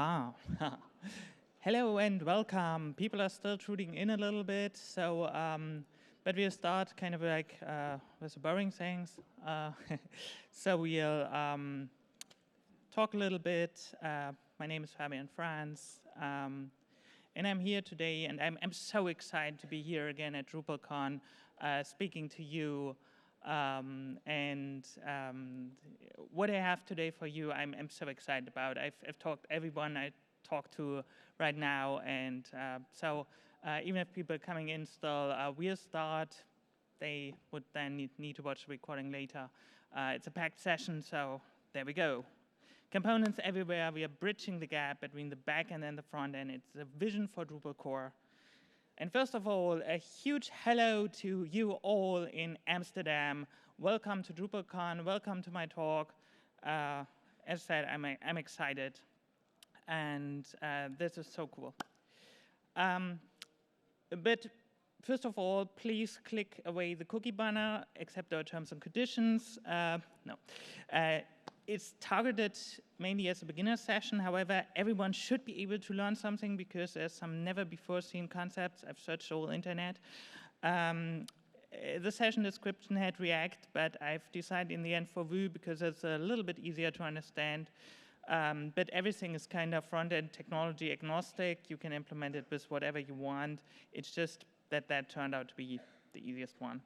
Aha. Hello and welcome. People are still tuning in a little bit, so but we'll start kind of like with the boring things. So we'll talk a little bit. My name is Fabian Franz, and I'm here today, and I'm so excited to be here again at DrupalCon, speaking to you. What I have today for you, I'm so excited about. I've talked to everyone I talked to right now, and so even if people are coming in still, we'll start. They would then need to watch the recording later. It's a packed session, so there we go. Components everywhere. We are bridging the gap between the backend and the front end. It's a vision for Drupal core. And first of all, a huge hello to you all in Amsterdam. Welcome to DrupalCon. Welcome to my talk. As I said, I'm excited, and this is so cool. But first of all, please click away the cookie banner, accept our terms and conditions. It's targeted mainly as a beginner session. However, everyone should be able to learn something because there's some never-before-seen concepts. I've searched the whole internet. The session description had React, but I've decided in the end for Vue because it's a little bit easier to understand. But everything is kind of front-end technology agnostic. You can implement it with whatever you want. It's just that turned out to be the easiest one.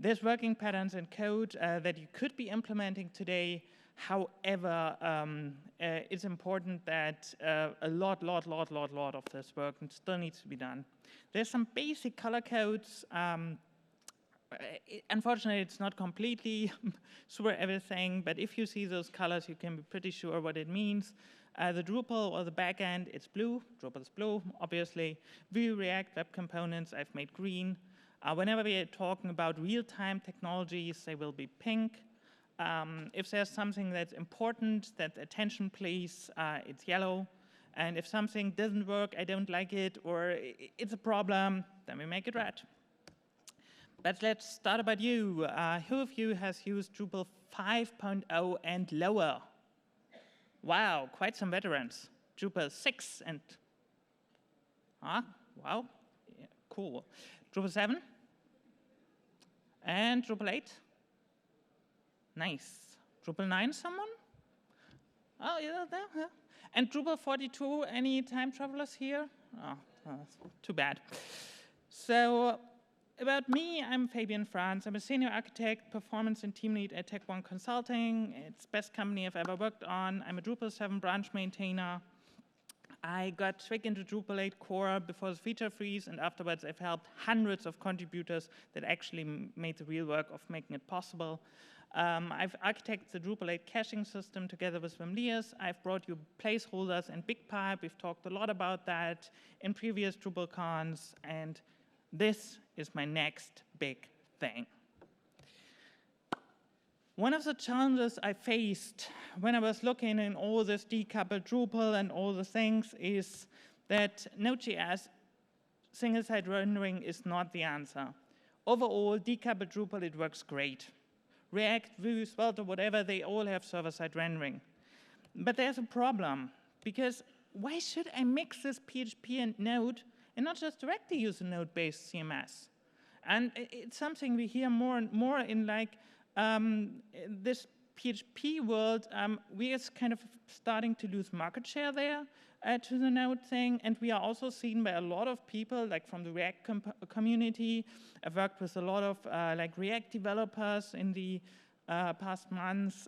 There's working patterns in code that you could be implementing today. However, it's important that a lot of this work still needs to be done. There's some basic color codes. Unfortunately, it's not completely super everything, but if you see those colors, you can be pretty sure what it means. The Drupal or the backend, it's blue. Drupal is blue, obviously. Vue, React, Webcomponents, I've made green. Whenever we are talking about real-time technologies, they will be pink. If there's something that's important, that attention please, it's yellow. And if something doesn't work, I don't like it, or it's a problem, then we make it red. But let's start about you. Who of you has used Drupal 5.0 and lower? Wow, quite some veterans. Drupal 6 and, wow, yeah, cool. Drupal 7 and Drupal 8. Nice. Drupal 9, someone? Oh, yeah, there, yeah. And Drupal 42, any time travelers here? Oh, too bad. So, about me, I'm Fabian Franz. I'm a senior architect, performance and team lead at Tech1 Consulting. It's the best company I've ever worked on. I'm a Drupal 7 branch maintainer. I got Twig into Drupal 8 core before the feature freeze, and afterwards I've helped hundreds of contributors that actually made the real work of making it possible. I've architected the Drupal 8 caching system together with Wim Leers. I've brought you placeholders and BigPipe. We've talked a lot about that in previous DrupalCons, and this is my next big thing. One of the challenges I faced when I was looking in all this decoupled Drupal and all the things is that Node.js single-site rendering is not the answer. Overall, decoupled Drupal, it works great. React, Vue, Svelte, whatever, they all have server-side rendering. But there's a problem, because why should I mix this PHP and Node and not just directly use a Node-based CMS? And it's something we hear more and more in like this PHP world. We are kind of starting to lose market share there to the Node thing, and we are also seen by a lot of people, like from the React community. I've worked with a lot of like React developers in the past months,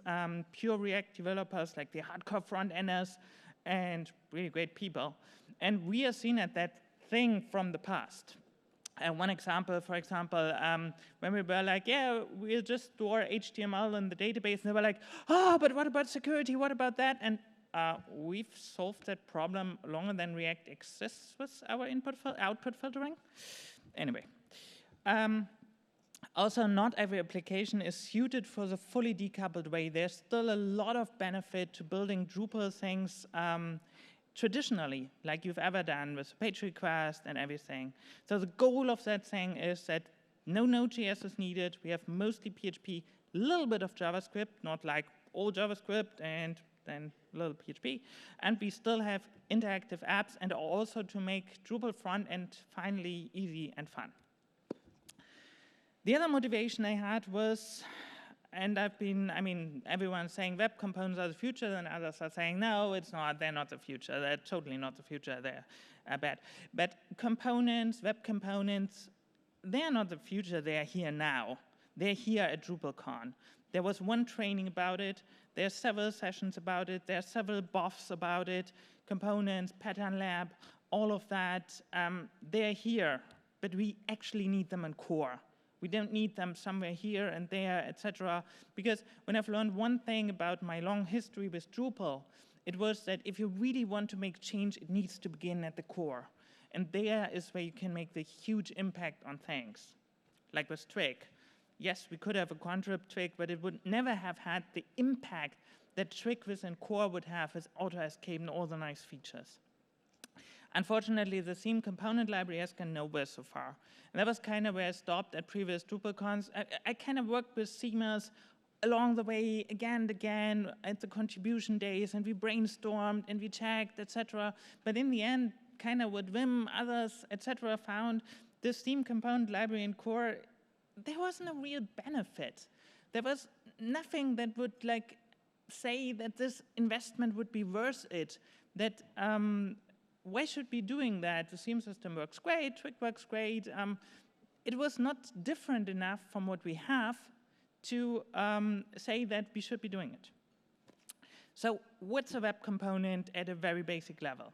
pure React developers, like the hardcore front-enders, and really great people. And we are seen at that thing from the past. One example, for example, when we were like, yeah, we'll just store HTML in the database, and they were like, but what about security? What about that? And we've solved that problem longer than React exists with our output filtering. Anyway. Also, not every application is suited for the fully decoupled way. There's still a lot of benefit to building Drupal things traditionally, like you've ever done with page request and everything. So the goal of that thing is that no Node.js is needed. We have mostly PHP, a little bit of JavaScript, not like all JavaScript and and little PHP. And we still have interactive apps and also to make Drupal front-end finally easy and fun. The other motivation I had was, and everyone's saying web components are the future, and others are saying, no, it's not, they're not the future, they're totally not the future, they're bad. But components, web components, they're not the future, they're here now. They're here at DrupalCon. There was one training about it, there are several sessions about it, there are several BOFs about it, components, pattern lab, all of that, they're here, but we actually need them in core. We don't need them somewhere here and there, etc. Because when I've learned one thing about my long history with Drupal, it was that if you really want to make change, it needs to begin at the core. And there is where you can make the huge impact on things. Like with Twig. Yes, we could have a contrib Twig, but it would never have had the impact that Twig within core would have with auto escape and all the nice features. Unfortunately, the theme component library has gone nowhere so far. And that was kind of where I stopped at previous DrupalCons. I kind of worked with themers along the way again and again at the contribution days, and we brainstormed and we checked, etc. But in the end, kind of what Wim, others, etc. found, this theme component library in core, there wasn't a real benefit. There was nothing that would say that this investment would be worth it, that why should we be doing that? The theme system works great, Twig works great. It was not different enough from what we have to say that we should be doing it. So what's a web component at a very basic level?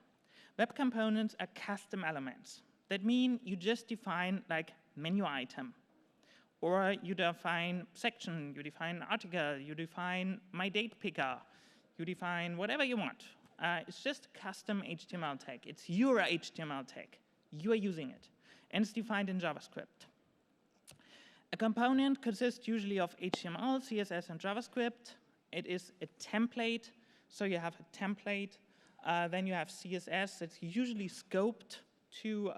Web components are custom elements. That means you just define menu item, or you define section, you define article, you define my date picker, you define whatever you want. It's just a custom HTML tag. It's your HTML tag. You are using it. And it's defined in JavaScript. A component consists usually of HTML, CSS, and JavaScript. It is a template. So you have a template. Then you have CSS. It's usually scoped to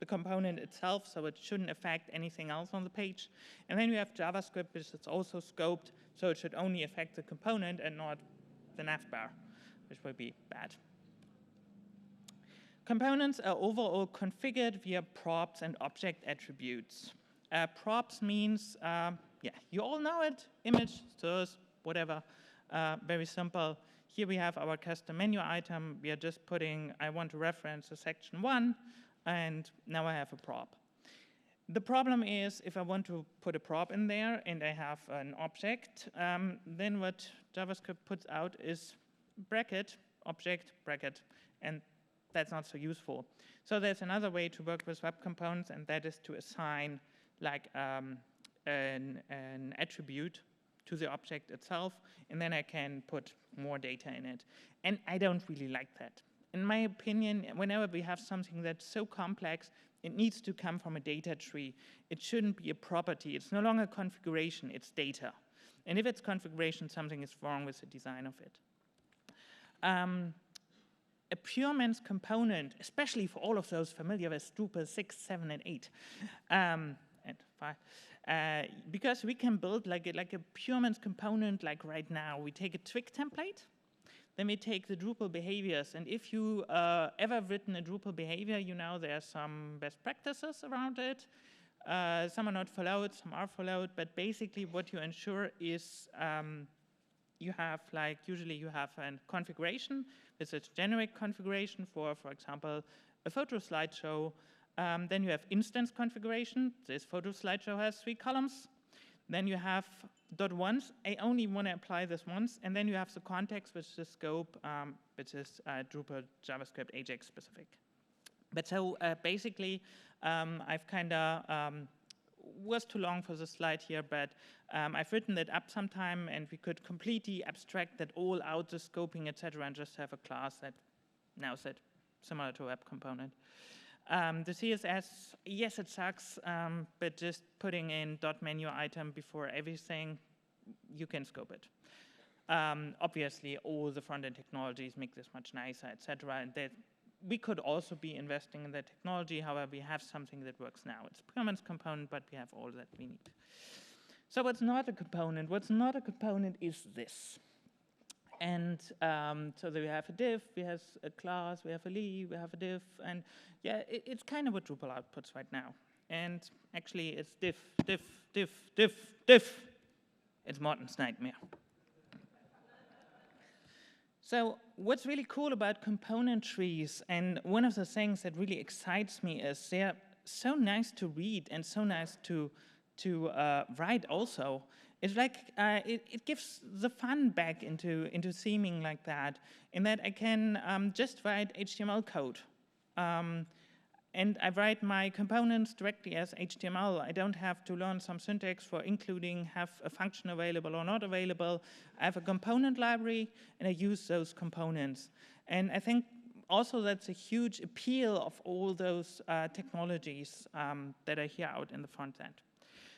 the component itself, so it shouldn't affect anything else on the page. And then you have JavaScript, which is also scoped, so it should only affect the component and not the navbar, which would be bad. Components are overall configured via props and object attributes. Props means, you all know it, image, source, whatever, very simple. Here we have our custom menu item. We are just putting, I want to reference a section 1, and now I have a prop. The problem is, if I want to put a prop in there and I have an object, then what JavaScript puts out is bracket, object, bracket, and that's not so useful. So there's another way to work with web components, and that is to assign an attribute to the object itself, and then I can put more data in it. And I don't really like that. In my opinion, whenever we have something that's so complex, it needs to come from a data tree. It shouldn't be a property. It's no longer configuration, it's data. And if it's configuration, something is wrong with the design of it. A pure man's component, especially for all of those familiar with Drupal 6, 7, and 8, and 5, because we can build like a pure man's component like right now. We take a Twig template, then we take the Drupal behaviors, and if you ever written a Drupal behavior, you know there are some best practices around it. Some are not followed, some are followed, but basically what you ensure is you have usually you have a configuration. This is generic configuration for example, a photo slideshow. Then you have instance configuration. This photo slideshow has 3 columns. Then you have .once. I only want to apply this once. And then you have the context, which is the scope, which is Drupal JavaScript Ajax specific. But so basically, I've kind of was too long for the slide here, but I've written that up sometime, and we could completely abstract that all out, the scoping, etc., and just have a class that now is similar to a web component. The CSS, yes, it sucks, but just putting in .menu item before everything, you can scope it. Obviously, all the front-end technologies make this much nicer, etc. And that we could also be investing in that technology. However, we have something that works now. It's a performance component, but we have all that we need. So what's not a component? What's not a component is this. And so there we have a div, we have a class, we have a leave, we have a div, and yeah, it's kind of what Drupal outputs right now. And actually, it's div, div, div, div, div. It's Martin's nightmare. So what's really cool about component trees, and one of the things that really excites me, is they're so nice to read and so nice to write also. It's like it gives the fun back into theming like that, in that I can just write HTML code. And I write my components directly as HTML. I don't have to learn some syntax for including, have a function available or not available. I have a component library, and I use those components. And I think also that's a huge appeal of all those technologies that are here out in the front end.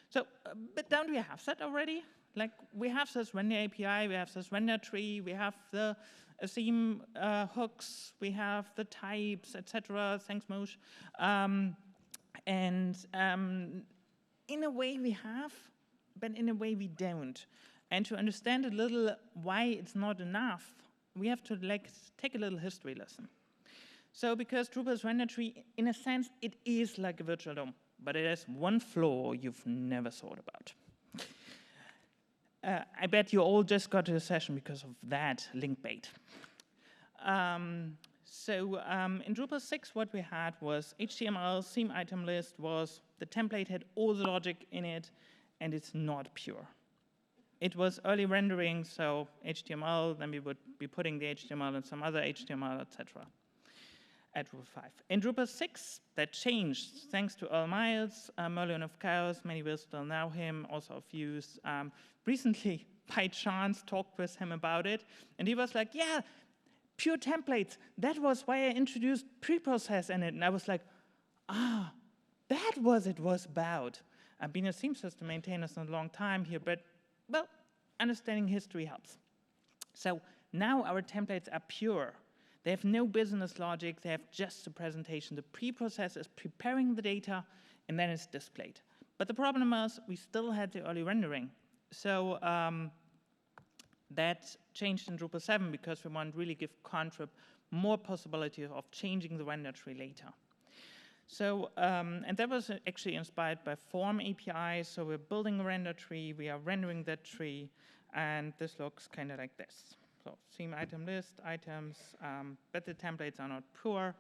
So, but don't we have that already? Like, we have this render API, we have this render tree, we have the theme hooks, we have the types, etc. Thanks, Moshe. In a way we have, but in a way we don't. And to understand a little why it's not enough, we have to take a little history lesson. So because Drupal's render tree, in a sense, it is like a virtual DOM, but it has one flaw you've never thought about. I bet you all just got to the session because of that link bait. In Drupal 6, what we had was HTML theme item list was, the template had all the logic in it, and it's not pure. It was early rendering, so HTML, then we would be putting the HTML in some other HTML, etc. at Drupal 5. In Drupal 6, that changed, thanks to Earl Miles, Merlin of Chaos, many will still know him, also of Views. Recently, by chance, talked with him about it, and he was like, yeah, pure templates, that was why I introduced preprocess in it. And I was like, that was it was about. I've been a theme system maintainer for a long time here, but, well, understanding history helps. So now our templates are pure. They have no business logic, they have just the presentation. The pre-process is preparing the data, and then it's displayed. But the problem is, we still had the early rendering. So that changed in Drupal 7 because we want to really give Contrib more possibility of changing the render tree later. So, and that was actually inspired by Form API. So we're building a render tree, we are rendering that tree, and this looks kind of like this. So theme item list, items, but the templates are not pure.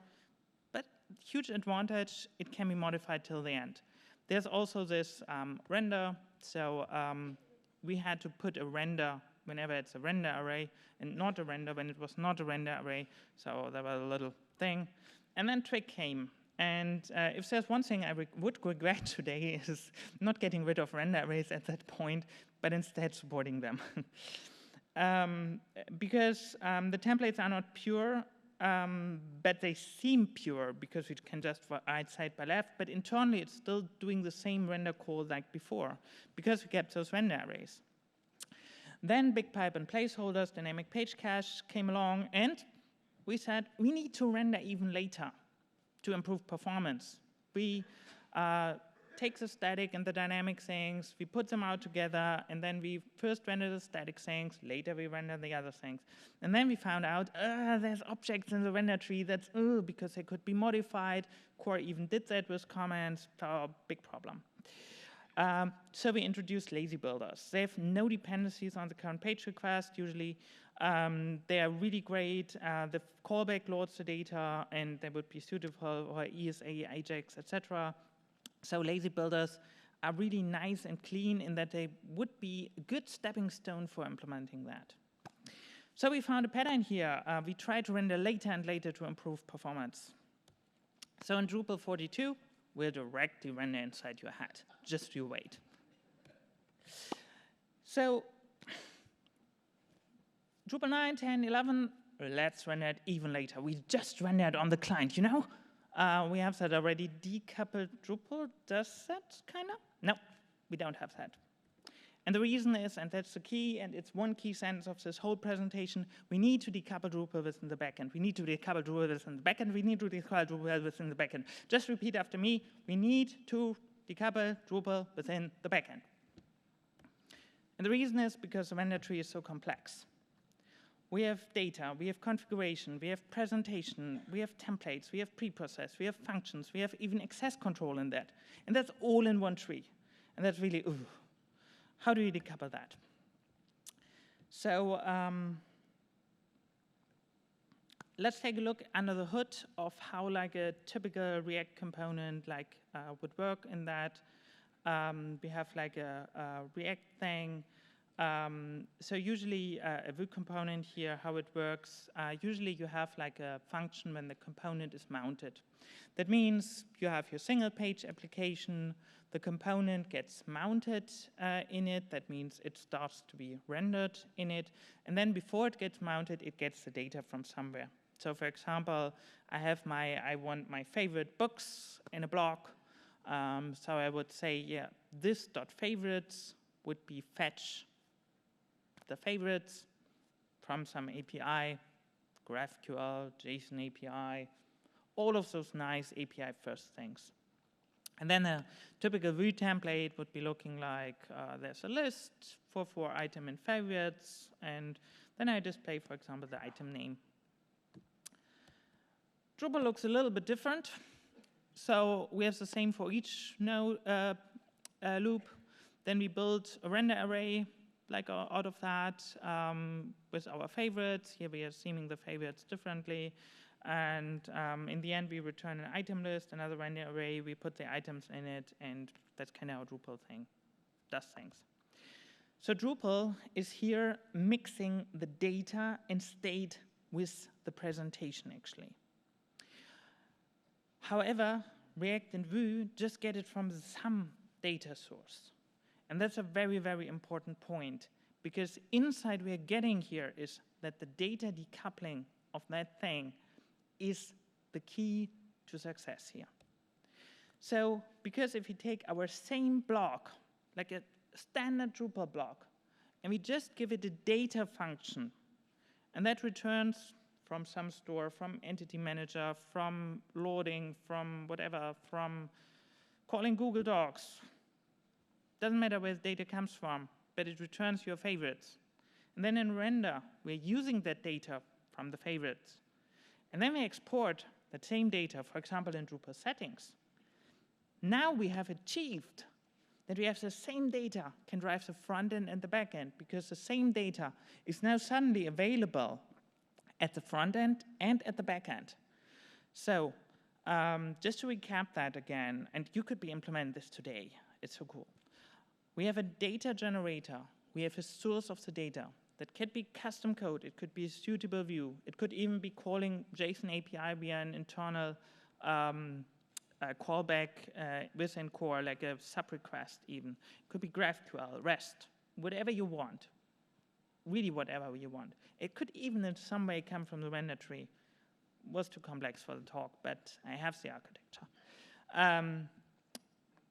But huge advantage, it can be modified till the end. There's also this render. So we had to put a render whenever it's a render array, and not a render when it was not a render array. So that was a little thing. And then Twig came. And if there's one thing I would regret today is not getting rid of render arrays at that point, but instead supporting them. Because the templates are not pure, but they seem pure because we can just write side by left, but internally it's still doing the same render call like before because we kept those render arrays. Then BigPipe and placeholders, dynamic page cache came along, and we said we need to render even later to improve performance. We take the static and the dynamic things, we put them out together, and then we first render the static things, later we render the other things. And then we found out, there's objects in the render tree that's, because they could be modified. Core even did that with comments, big problem. So we introduced lazy builders. They have no dependencies on the current page request, usually. They are really great. The callback loads the data, and they would be suitable for ESA, Ajax, etc. So lazy builders are really nice and clean in that they would be a good stepping stone for implementing that. So we found a pattern here. We try to render later and later to improve performance. So in Drupal 42, we'll directly render inside your head. Just you wait. So Drupal 9, 10, 11, let's render it even later. We just rendered on the client, you know? We have that already. Decoupled Drupal does that, kind of? No, we don't have that. And the reason is, and that's the key, and it's one key sentence of this whole presentation, we need to decouple Drupal within the backend. We need to decouple Drupal within the backend. We need to decouple Drupal within the backend. Just repeat after me. We need to decouple Drupal within the backend. And the reason is because the render tree is so complex. we have data, we have configuration, we have presentation, we have templates, we have preprocess, we have functions, we have even access control in that. And that's all in one tree. And that's really, ooh, how do you decouple that? So let's take a look under the hood of how like a typical React component would work in that. We have like a React thing. So usually a Vue component here, how it works, usually you have like a function when the component is mounted. That means you have your single page application, the component gets mounted in it, that means it starts to be rendered in it, and then before it gets mounted, it gets the data from somewhere. So for example, I want my favorite books in a block, so I would say, yeah, this .favorites would be fetch the favorites from some API, GraphQL, JSON API, all of those nice API first things. And then a typical Vue template would be looking like there's a list for 4 item in favorites, and then I display, for example, the item name. Drupal looks a little bit different. So we have the same for each node loop. Then we build a render array out of that with our favorites. Here we are theming the favorites differently. And in the end, we return an item list, another render array. We put the items in it, and that's kind of how Drupal does things. So Drupal is here mixing the data and state with the presentation, actually. However, React and Vue just get it from some data source. And that's a very, very important point, because insight we are getting here is that the data decoupling of that thing is the key to success here. So, because if we take our same block, like a standard Drupal block, and we just give it a data function, and that returns from some store, from entity manager, from loading, from whatever, from calling Google Docs. Doesn't matter where the data comes from, but it returns your favorites. And then in render, we're using that data from the favorites. And then we export that same data, for example, in Drupal settings. Now we have achieved that we have the same data can drive the front end and the back end, because the same data is now suddenly available at the front end and at the back end. So just to recap that again, and you could be implementing this today, it's so cool. We have a data generator. We have a source of the data that could be custom code. It could be a suitable view. It could even be calling JSON API via an internal callback within core, like a sub request even. It could be GraphQL, REST, whatever you want. Really whatever you want. It could even in some way come from the render tree. Was too complex for the talk, but I have the architecture.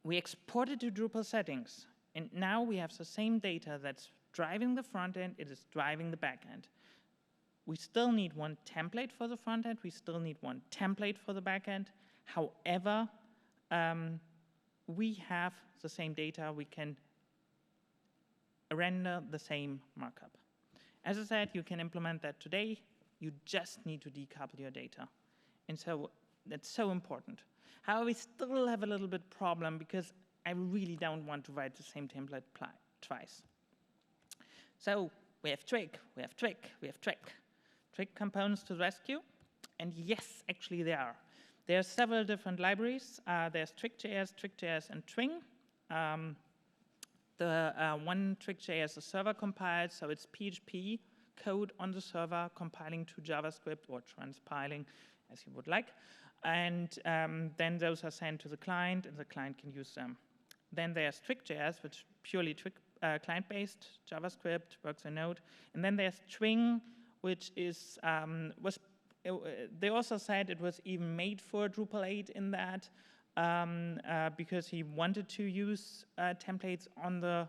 We exported to Drupal settings, and now we have the same data that's driving the front end, it is driving the back end. We still need one template for the front end, we still need one template for the back end. However, we have the same data, we can render the same markup. As I said, you can implement that today, you just need to decouple your data. And so that's so important. However, we still have a little bit problem because I really don't want to write the same template twice. So we have Twig, we have Twig, we have Twig. Twig components to the rescue. And yes, actually there are. There are several different libraries. There's Twig.js, and Twing. The one Twig.js is server compiled, so it's PHP code on the server compiling to JavaScript or transpiling, as you would like. And then those are sent to the client, and the client can use them. Then there's Twig.js, which is purely client-based JavaScript, works in Node. And then there's Twing, which is they also said it was even made for Drupal 8 in that, because he wanted to use templates on the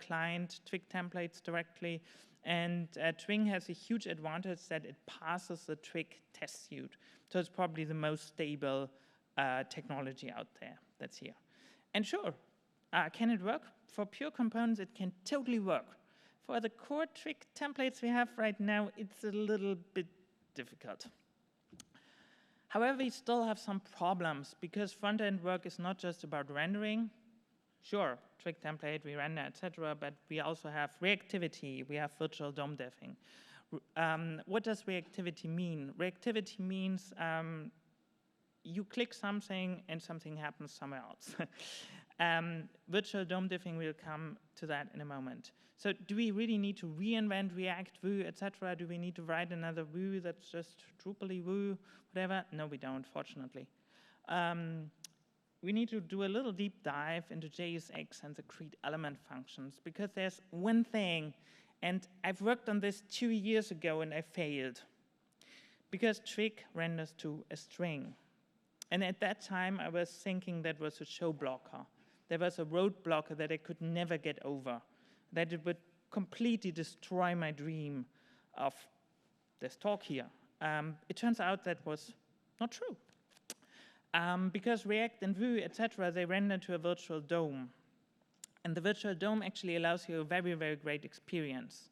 client, Twig templates directly. And Twing has a huge advantage that it passes the Twig test suite. So it's probably the most stable technology out there that's here. And sure, can it work? For pure components, it can totally work. For the core Twig templates we have right now, it's a little bit difficult. However, we still have some problems because front-end work is not just about rendering. Sure, Twig template, we render, etc., but we also have reactivity, we have virtual DOM diffing. What does reactivity mean? Reactivity means you click something and something happens somewhere else. Virtual DOM diffing, we'll come to that in a moment. So do we really need to reinvent React, Vue, etc.? Do we need to write another Vue that's just Drupal-y Vue, whatever? No, we don't, fortunately. We need to do a little deep dive into JSX and the create element functions because there's one thing, and I've worked on this 2 years ago and I failed because Twig renders to a string. And at that time, I was thinking that was a show blocker. There was a road blocker that I could never get over, that it would completely destroy my dream of this talk here. It turns out that was not true. Because React and Vue, etc., they render to a virtual DOM. And the virtual DOM actually allows you a very, very great experience.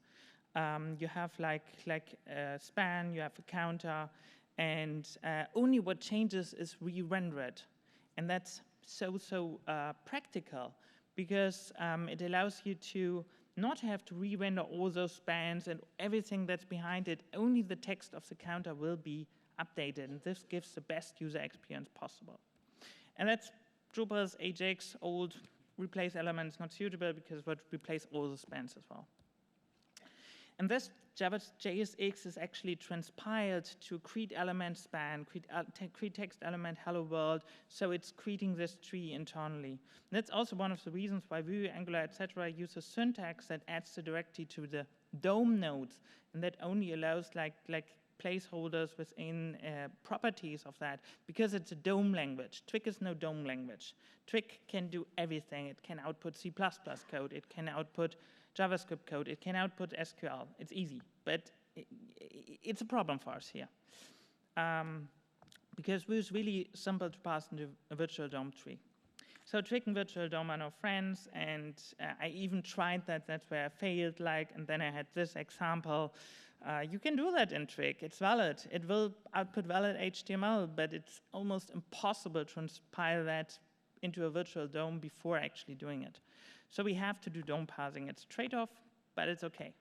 You have like a span, you have a counter, and only what changes is re-rendered. And that's so practical because it allows you to not have to re-render all those spans and everything that's behind it. Only the text of the counter will be updated, and this gives the best user experience possible. And that's Drupal's Ajax old replace elements not suitable because it would replace all the spans as well. And this JSX is actually transpiled to create element span, create text element hello world, so it's creating this tree internally. And that's also one of the reasons why Vue, Angular, etc. use a syntax that adds the directly to the DOM nodes, and that only allows like placeholders within properties of that, because it's a DOM language. Twig is no DOM language. Twig can do everything. It can output C++ code. It can output JavaScript code. It can output SQL. It's easy, but it's a problem for us here. Because Vue is really simple to pass into a virtual DOM tree. So Twig and virtual DOM are now friends, and I even tried that. That's where I failed, and then I had this example. You can do that in Twig. It's valid. It will output valid HTML, but it's almost impossible to transpile that into a virtual DOM before actually doing it. So we have to do DOM parsing. It's a trade-off, but it's OK.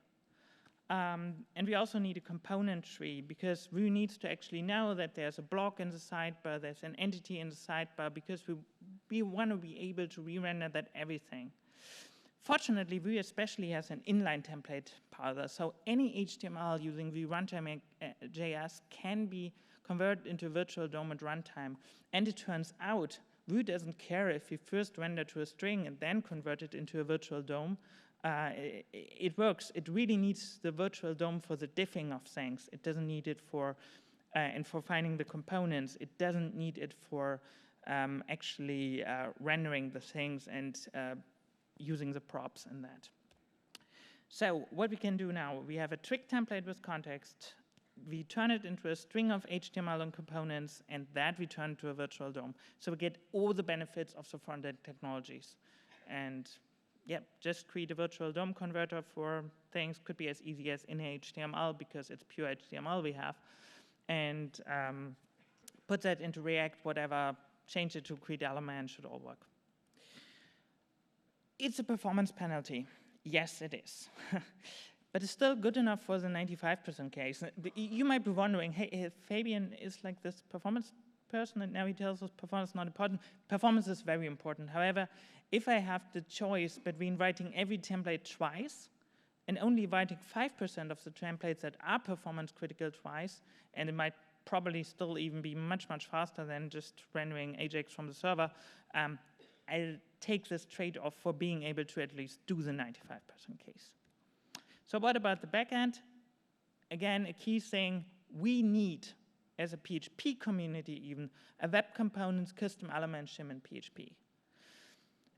And we also need a component tree, because Vue needs to actually know that there's a block in the sidebar, there's an entity in the sidebar, because we want to be able to re-render that everything. Fortunately, Vue especially has an inline template parser, so any HTML using Vue runtime JS can be converted into virtual DOM at runtime. And it turns out Vue doesn't care if you first render to a string and then convert it into a virtual DOM. It works. It really needs the virtual DOM for the diffing of things. It doesn't need it for and for finding the components. It doesn't need it for actually rendering the things and using the props in that. So what we can do now, we have a Twig template with context. We turn it into a string of HTML and components, and that we turn to a virtual DOM. So we get all the benefits of the front-end technologies. And yeah, just create a virtual DOM converter for things. Could be as easy as in HTML, because it's pure HTML we have. And put that into React, whatever, change it to create element, should all work. It's a performance penalty. Yes, it is. But it's still good enough for the 95% case. You might be wondering, hey, Fabian is like this performance person, and now he tells us performance is not important. Performance is very important. However, if I have the choice between writing every template twice and only writing 5% of the templates that are performance critical twice, and it might probably still even be much, much faster than just rendering Ajax from the server, I'll take this trade-off for being able to at least do the 95% case. So what about the backend? Again, a key thing, we need, as a PHP community even, a Webcomponents custom element shim in PHP.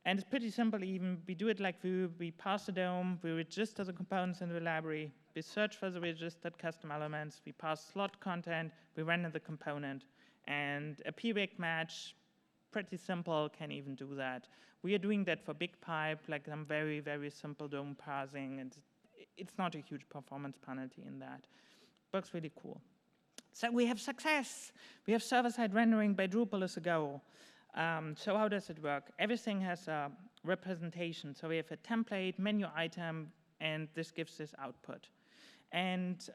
And it's pretty simple even. We do it like Vue. We pass the DOM, we register the components in the library, we search for the registered custom elements, we pass slot content, we render the component. And a PWIC match, pretty simple, can even do that. We are doing that for BigPipe, like some very, very simple DOM parsing, and it's not a huge performance penalty in that. Works really cool. So we have success. We have server-side rendering by Drupal as a go. So how does it work? Everything has a representation. So we have a template, menu item, and this gives this output. And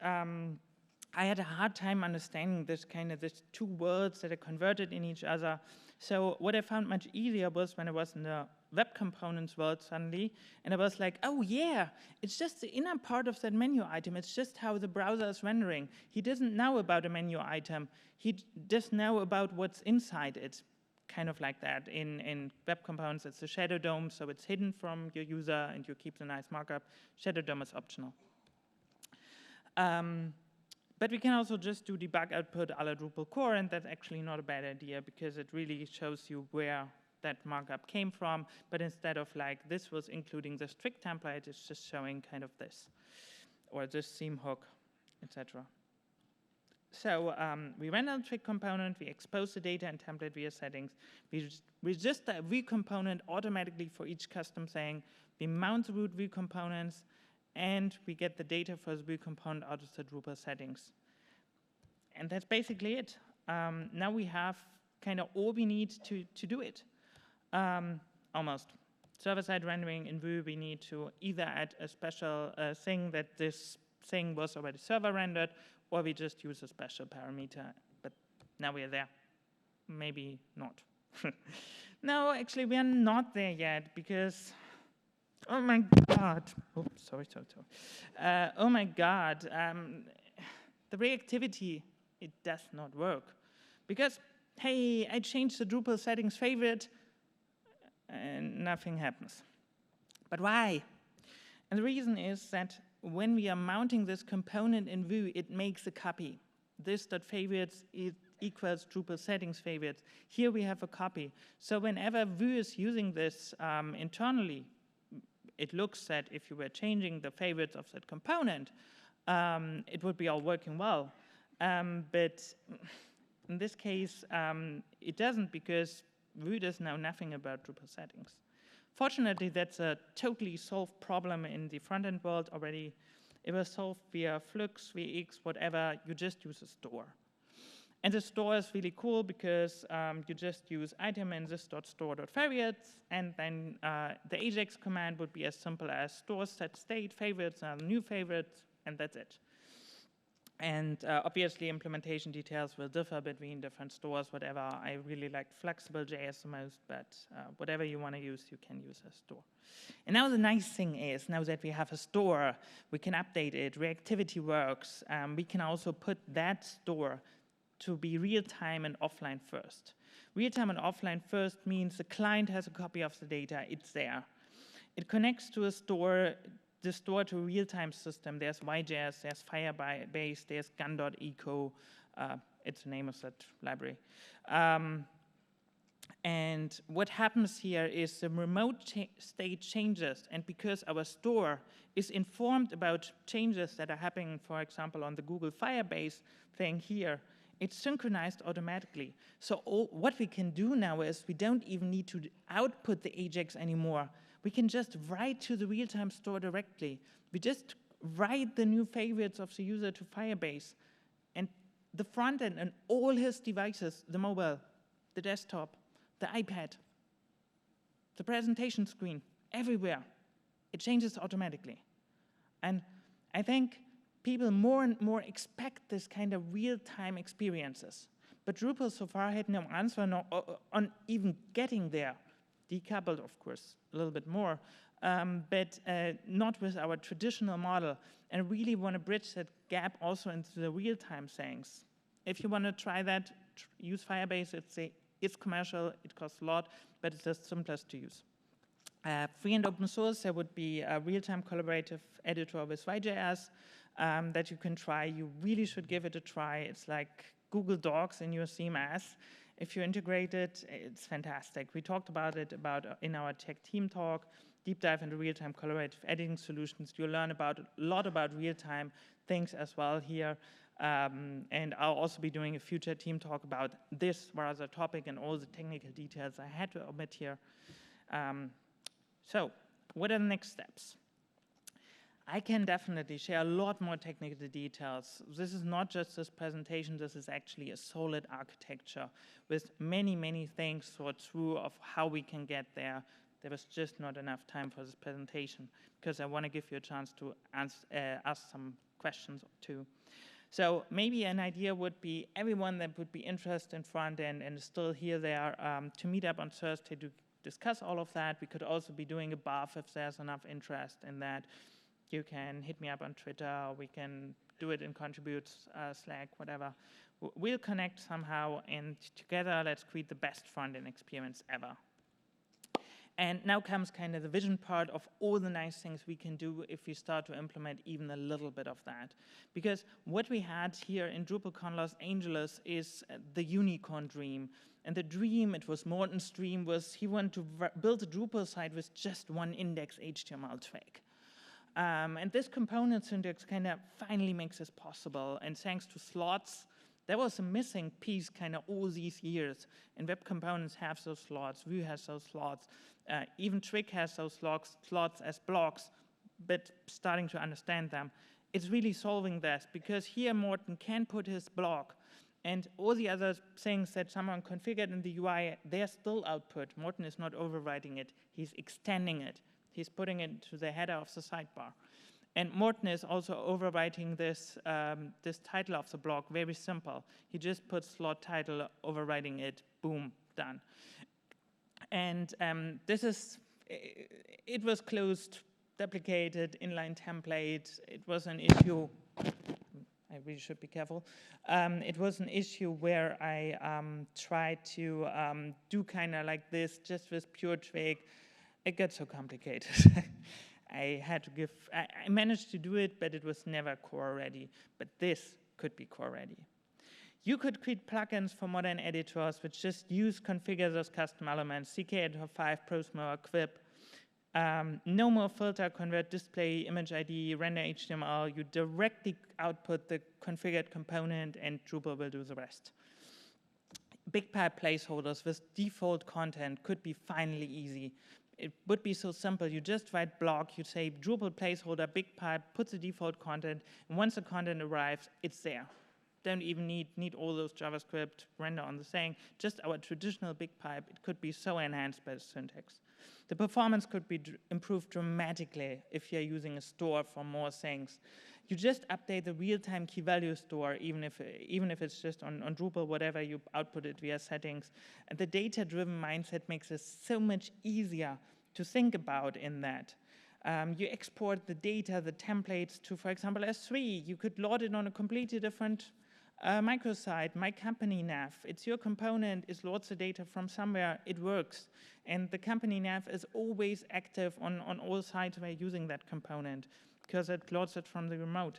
I had a hard time understanding these two words that are converted in each other. So what I found much easier was when I was in the Webcomponents world suddenly, and I was like, oh yeah, it's just the inner part of that menu item. It's just how the browser is rendering. He doesn't know about a menu item. He does know about what's inside it, kind of like that. In Webcomponents, it's a shadow DOM, so it's hidden from your user, and you keep the nice markup. Shadow DOM is optional. But we can also just do debug output a la Drupal core, and that's actually not a bad idea because it really shows you where that markup came from. But instead of like this was including this Twig template, it's just showing kind of this, or this theme hook, etc. So we render the Twig component, we expose the data and template via settings, we register a view component automatically for each custom thing, we mount the root view components, and we get the data for the view component out of the Drupal settings. And that's basically it. Now we have kind of all we need to do it. Almost. Server-side rendering in Vue, we need to either add a special thing that this thing was already server rendered, or we just use a special parameter. But now we are there. Maybe not. No, actually, we are not there yet because, oh my God. Oh, sorry. Oh my God. The reactivity, it does not work. Because, hey, I changed the Drupal settings favorite, and nothing happens. But why? And the reason is that when we are mounting this component in Vue, it makes a copy. This.favorites equals Drupal settings favorites. Here we have a copy. So whenever Vue is using this internally, it looks that if you were changing the favorites of that component, it would be all working well. But in this case, it doesn't because Vue does know nothing about Drupal settings. Fortunately, that's a totally solved problem in the front-end world already. It was solved via Flux, VX, whatever. You just use a store. And the store is really cool because you just use item in this.store.favorites, and then the Ajax command would be as simple as store set state favorites and new favorites, and that's it. And obviously, implementation details will differ between different stores, whatever. I really like flexible JS the most, but whatever you want to use, you can use a store. And now the nice thing is, now that we have a store, we can update it. Reactivity works. We can also put that store to be real-time and offline first. Real-time and offline first means the client has a copy of the data. It's there. It connects to a store, the store to a real-time system. There's YJS, there's Firebase, there's gun.eco. It's the name of that library. And what happens here is the remote state changes, and because our store is informed about changes that are happening, for example, on the Google Firebase thing here, it's synchronized automatically. So what we can do now is we don't even need to output the Ajax anymore. We can just write to the real-time store directly. We just write the new favorites of the user to Firebase, and the front end and all his devices, the mobile, the desktop, the iPad, the presentation screen, everywhere, it changes automatically. And I think people more and more expect this kind of real-time experiences. But Drupal so far had no answer on even getting there. Decoupled, of course, a little bit more, but not with our traditional model. And really want to bridge that gap also into the real-time things. If you want to try that, use Firebase. It's commercial, it costs a lot, but it's the simplest to use. Free and open source, there would be a real-time collaborative editor with YJS that you can try. You really should give it a try. It's like Google Docs in your CMS. If you integrate it, it's fantastic. We talked about it in our tech team talk, deep dive into real-time collaborative editing solutions. You'll learn a lot about real-time things as well here. And I'll also be doing a future team talk about this rather topic and all the technical details I had to omit here. So what are the next steps? I can definitely share a lot more technical details. This is not just this presentation, this is actually a solid architecture with many, many things thought through of how we can get there. There was just not enough time for this presentation because I want to give you a chance to ask some questions too. So maybe an idea would be everyone that would be interested in front end and is still here there to meet up on Thursday to discuss all of that. We could also be doing a BAF if there's enough interest in that. You can hit me up on Twitter, or we can do it in contributes, Slack, whatever. We'll connect somehow, and together let's create the best front-end experience ever. And now comes kind of the vision part of all the nice things we can do if we start to implement even a little bit of that. Because what we had here in DrupalCon Los Angeles is the unicorn dream. And the dream, it was Morten's dream, was he wanted to build a Drupal site with just one index HTML tag. And this component syntax kind of finally makes this possible. And thanks to slots, there was a missing piece kind of all these years. And Webcomponents have those slots, Vue has those slots, even Twig has those slots as blocks, but starting to understand them. It's really solving this, because here Morten can put his block, and all the other things that someone configured in the UI, they're still output. Morten is not overwriting it, he's extending it. He's putting it to the header of the sidebar. And Morten is also overwriting this, this title of the block, very simple. He just puts slot title, overwriting it, boom, done. And this is, it was closed, deprecated, inline template. It was an issue, I really should be careful. It was an issue where I tried to do kind of like this, just with pure Twig. It got so complicated. I had to give, I managed to do it, but it was never core ready. But this could be core ready. You could create plugins for modern editors which just configure those custom elements, CK Editor 5, Prosmo, Quip. No more filter, convert display, image ID, render HTML. You directly output the configured component and Drupal will do the rest. BigPipe placeholders with default content could be finally easy. It would be so simple. You just write block, you say Drupal placeholder, BigPipe, put the default content, and once the content arrives, it's there. Don't even need all those JavaScript render on the thing, just our traditional BigPipe. It could be so enhanced by the syntax. The performance could be improved dramatically if you're using a store for more things. You just update the real-time key value store, even if it's just on Drupal, whatever, you output it via settings. And the data-driven mindset makes it so much easier to think about in that. You export the data, the templates to, for example, S3. You could load it on a completely different microsite, my company nav. It's your component, it loads the data from somewhere, it works. And the company nav is always active on all sites where you're using that component, because it loads it from the remote.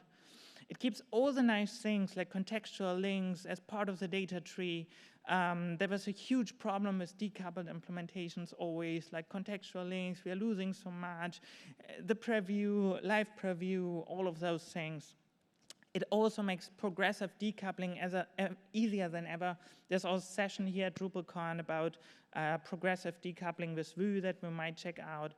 It keeps all the nice things like contextual links as part of the data tree. There was a huge problem with decoupled implementations always, like contextual links, we are losing so much. The preview, live preview, all of those things. It also makes progressive decoupling easier than ever. There's also a session here at DrupalCon about progressive decoupling with Vue that we might check out.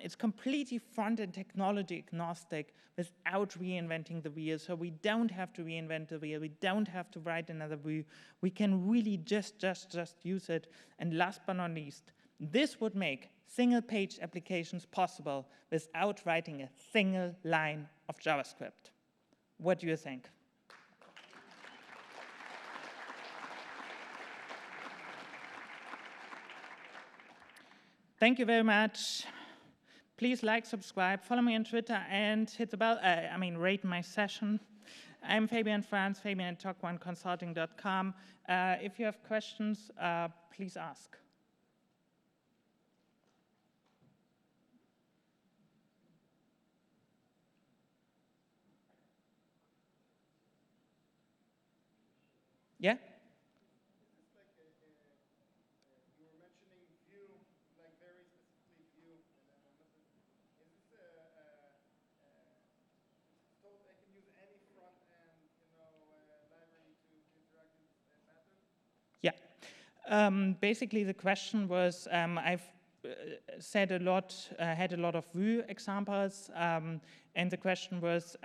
It's completely front-end technology agnostic without reinventing the wheel. So we don't have to reinvent the wheel. We don't have to write another Vue. We can really just use it. And last but not least, this would make single-page applications possible without writing a single line of JavaScript. What do you think? Thank you very much. Please like, subscribe, follow me on Twitter, and hit the bell. Rate my session. I'm Fabian, Franz, Fabian at talk1consulting.com. If you have questions, please ask. Yeah? You were mentioning Vue, like very specifically Vue, and is this so I can use any front end, library to interact in this method? Yeah. Basically, the question was, I've had a lot of Vue examples, and the question was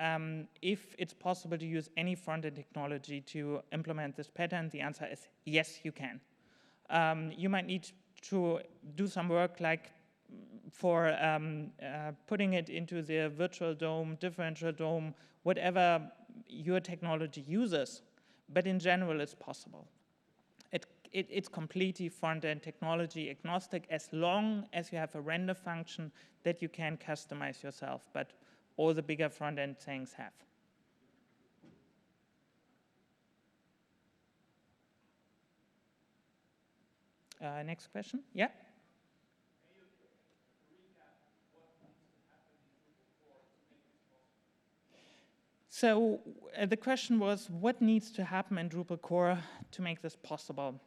if it's possible to use any front-end technology to implement this pattern. The answer is yes, you can. You might need to do some work like for putting it into the virtual DOM, differential DOM, whatever your technology uses, but in general it's possible. It's completely front-end technology agnostic as long as you have a render function that you can customize yourself, but all the bigger front-end things have. Next question, yeah? So the question was, what needs to happen in Drupal core to make this possible?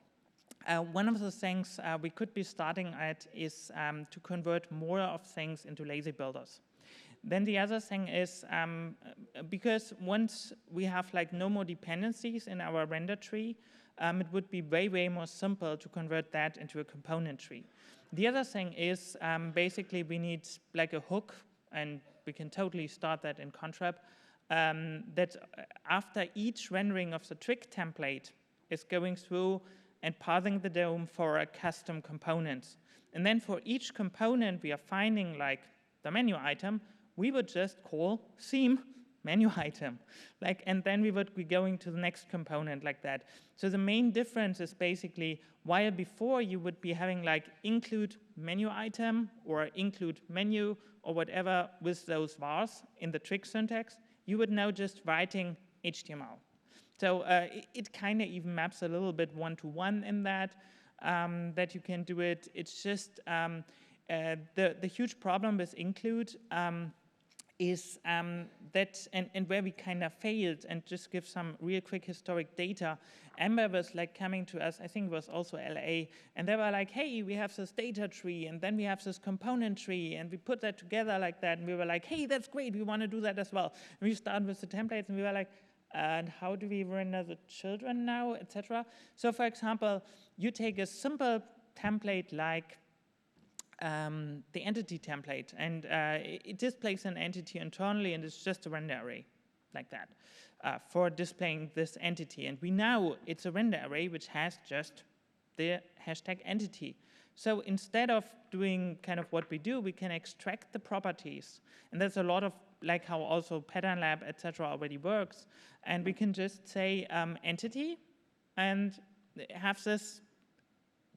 One of the things we could be starting at is to convert more of things into lazy builders. Then the other thing is, because once we have like no more dependencies in our render tree, it would be way, way more simple to convert that into a component tree. The other thing is, basically we need like a hook, and we can totally start that in Contrib, that after each rendering of the Twig template is going through and parsing the DOM for a custom component. And then for each component we are finding like the menu item, we would just call theme menu item. And then we would be going to the next component like that. So the main difference is basically, while before you would be having like include menu item or include menu or whatever with those vars in the Twig syntax, you would now just writing HTML. So it kind of even maps a little bit one-to-one in that, that you can do it. It's just the huge problem with include is that, and where we kind of failed, and just give some real quick historic data. Amber was like coming to us, I think it was also LA, and they were like, hey, we have this data tree, and then we have this component tree, and we put that together like that, and we were like, hey, that's great, we want to do that as well. And we started with the templates, and we were like, and how do we render the children now, etc. So for example, you take a simple template like the entity template, and it displays an entity internally, and it's just a render array like that for displaying this entity. And we know it's a render array which has just the hashtag entity. So instead of doing kind of what we do, we can extract the properties. And there's a lot of like how also Pattern Lab, etc. already works. And we can just say entity and have this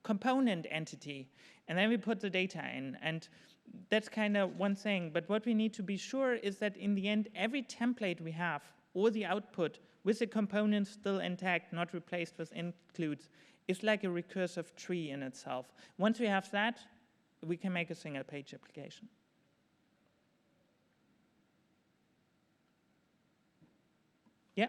component entity. And then we put the data in. And that's kind of one thing. But what we need to be sure is that in the end, every template we have, or the output with the components still intact, not replaced with includes, is like a recursive tree in itself. Once we have that, we can make a single page application. Yeah?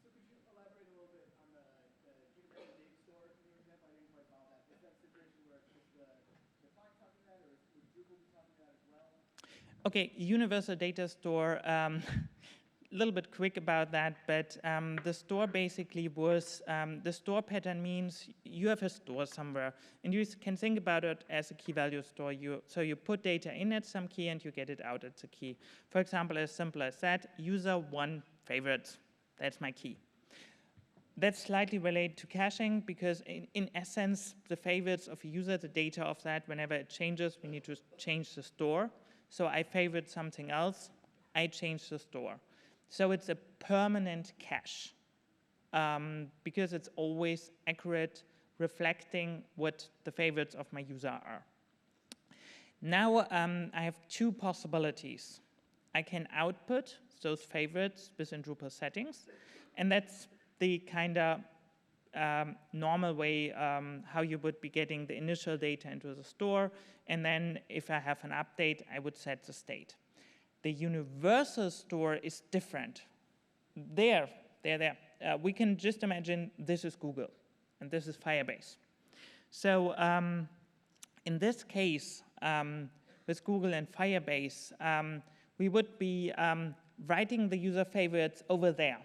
So could you elaborate a little bit on the universal data store in your example? I didn't quite follow that. Is that a situation where it's just the client talking that, or would Drupal be talking that as well? Okay, universal data store, a little bit quick about that, but the store basically was, the store pattern means you have a store somewhere, and you can think about it as a key value store. So you put data in at some key and you get it out at the key. For example, as simple as that, user one favorites, that's my key. That's slightly related to caching because in essence, the favorites of a user, the data of that, whenever it changes, we need to change the store. So I favorite something else, I change the store. So it's a permanent cache because it's always accurate, reflecting what the favorites of my user are. Now I have two possibilities. I can output those favorites within Drupal settings, and that's the kind of normal way how you would be getting the initial data into the store, and then if I have an update, I would set the state. The universal store is different. There. We can just imagine this is Google, and this is Firebase. So in this case, with Google and Firebase, we would be writing the user favorites over there.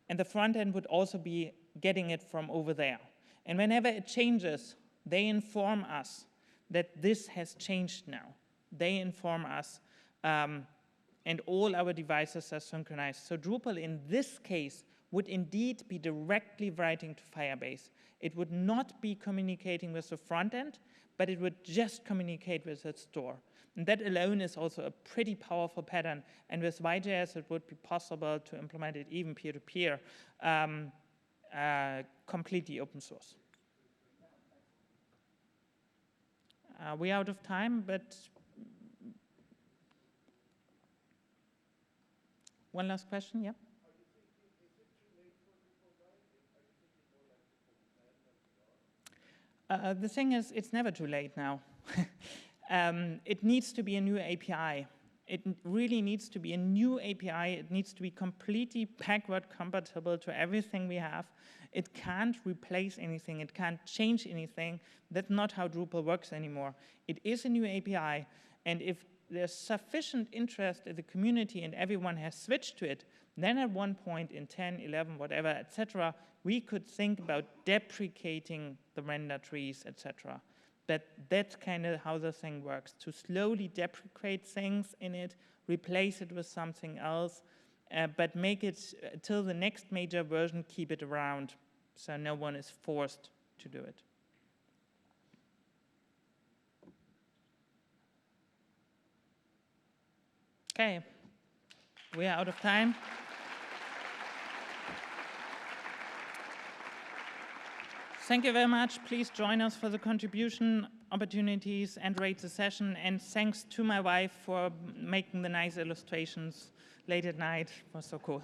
And the front end would also be getting it from over there. And whenever it changes, They inform us that this has changed now. They inform us, and all our devices are synchronized. So Drupal in this case would indeed be directly writing to Firebase. It would not be communicating with the front end, but it would just communicate with its store. And that alone is also a pretty powerful pattern. And with YJS, it would be possible to implement it even peer-to-peer, completely open source. We're out of time, but one last question, yeah? The thing is, it's never too late now. It needs to be a new API. It really needs to be a new API. It needs to be completely backward compatible to everything we have. It can't replace anything. It can't change anything. That's not how Drupal works anymore. It is a new API, and if there's sufficient interest in the community and everyone has switched to it, then at one point in 10, 11, whatever, etc., we could think about deprecating the render trees, etc. But that's kind of how the thing works, to slowly deprecate things in it, replace it with something else, but make it, till the next major version, keep it around, so no one is forced to do it. Okay, we are out of time. Thank you very much. Please join us for the contribution opportunities and rate the session. And thanks to my wife for making the nice illustrations late at night. It was so cool.